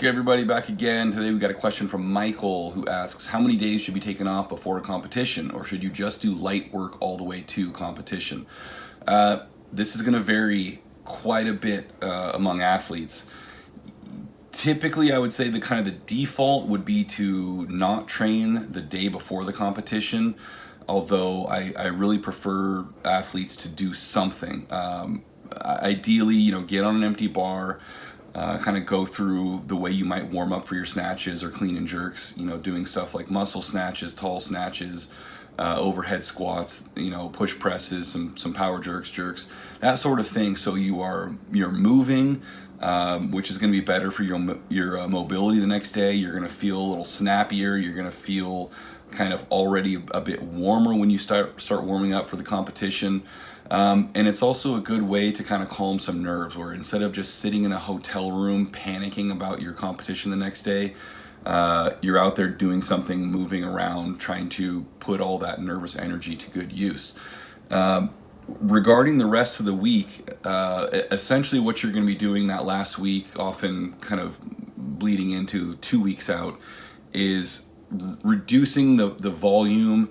Okay, everybody, back again. Today we got a question from Michael who asks, how many days should be taken off before a competition, or should you just do light work all the way to competition? This is going to vary quite a bit among athletes. Typically, I would say the default would be to not train the day before the competition, although I really prefer athletes to do something. Ideally, get on an empty bar, kind of go through the way you might warm up for your snatches or clean and jerks, doing stuff like muscle snatches, tall snatches, overhead squats, push presses, some power jerks, that sort of thing. So you're moving, which is going to be better for your mobility the next day. You're going to feel a little snappier. You're going to feel kind of already a bit warmer when you start warming up for the competition. And it's also a good way to kind of calm some nerves, where instead of just sitting in a hotel room panicking about your competition the next day, you're out there doing something, moving around, trying to put all that nervous energy to good use. Regarding the rest of the week, essentially what you're going to be doing that last week, often kind of bleeding into 2 weeks out, is reducing the volume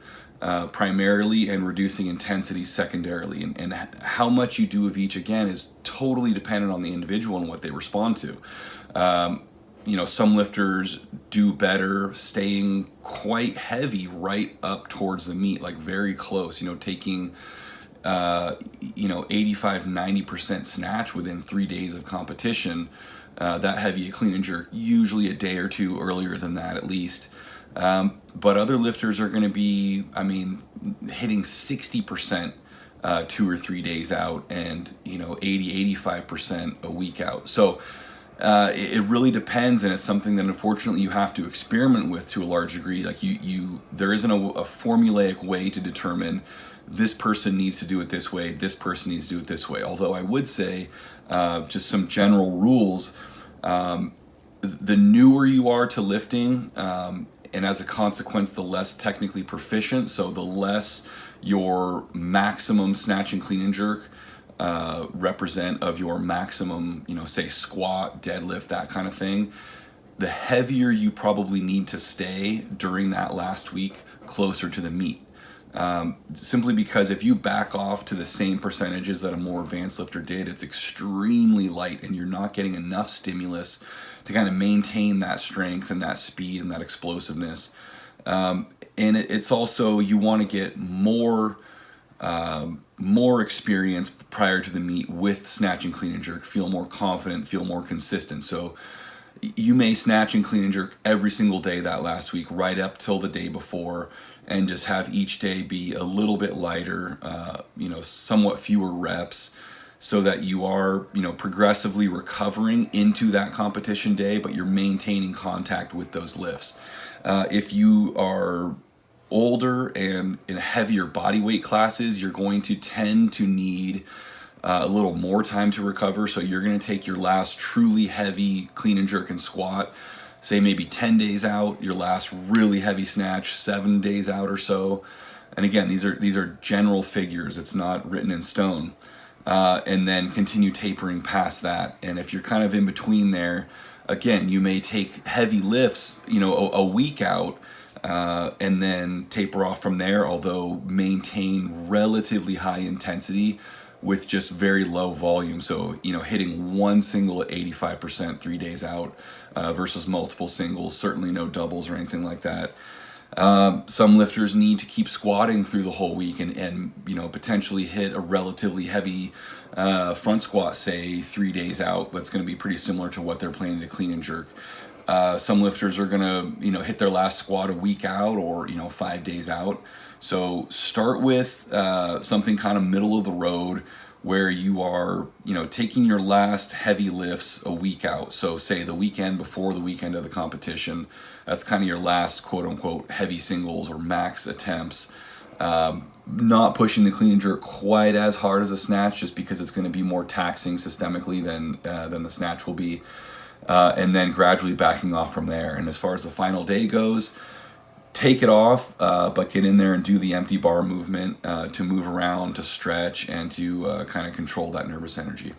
primarily and reducing intensity secondarily. And how much you do of each, again, is totally dependent on the individual and what they respond to. Some lifters do better staying quite heavy right up towards the meet, like very close, taking 85-90% snatch within 3 days of competition. That heavy a clean and jerk, usually a day or two earlier than that at least. But other lifters are going to be, hitting 60% 2 or 3 days out, and 80-85% a week out. So it really depends, and it's something that unfortunately you have to experiment with to a large degree. Like there isn't a formulaic way to determine this person needs to do it this way, this person needs to do it this way. Although I would say just some general rules. The newer you are to lifting, and as a consequence, the less technically proficient, so the less your maximum snatch and clean and jerk represent of your maximum, say squat, deadlift, that kind of thing, the heavier you probably need to stay during that last week closer to the meet. Simply because if you back off to the same percentages that a more advanced lifter did, it's extremely light and you're not getting enough stimulus to kind of maintain that strength and that speed and that explosiveness. And it's also, you want to get more experience prior to the meet with snatch and clean and jerk, feel more confident, feel more consistent. So you may snatch and clean and jerk every single day that last week, right up till the day before, and just have each day be a little bit lighter, somewhat fewer reps, so that you are, progressively recovering into that competition day, but you're maintaining contact with those lifts. If you are older and in heavier body weight classes, you're going to tend to need a little more time to recover. So you're going to take your last truly heavy clean and jerk and squat, say maybe 10 days out, your last really heavy snatch 7 days out or so. And again, these are general figures. It's not written in stone. And then continue tapering past that. And if you're kind of in between there, again, you may take heavy lifts, a week out, and then taper off from there, although maintain relatively high intensity with just very low volume. So, hitting one single at 85% 3 days out versus multiple singles, certainly no doubles or anything like that. Some lifters need to keep squatting through the whole week and potentially hit a relatively heavy front squat, say 3 days out. That's going to be pretty similar to what they're planning to clean and jerk. Some lifters are going to hit their last squat a week out, or 5 days out. So start with something kind of middle of the road, where you are taking your last heavy lifts a week out. So say the weekend before the weekend of the competition, that's kind of your last quote unquote heavy singles or max attempts. Not pushing the clean and jerk quite as hard as a snatch, just because it's going to be more taxing systemically than the snatch will be. And then gradually backing off from there. And as far as the final day goes, take it off, but get in there and do the empty bar movement to move around, to stretch, and to kind of control that nervous energy.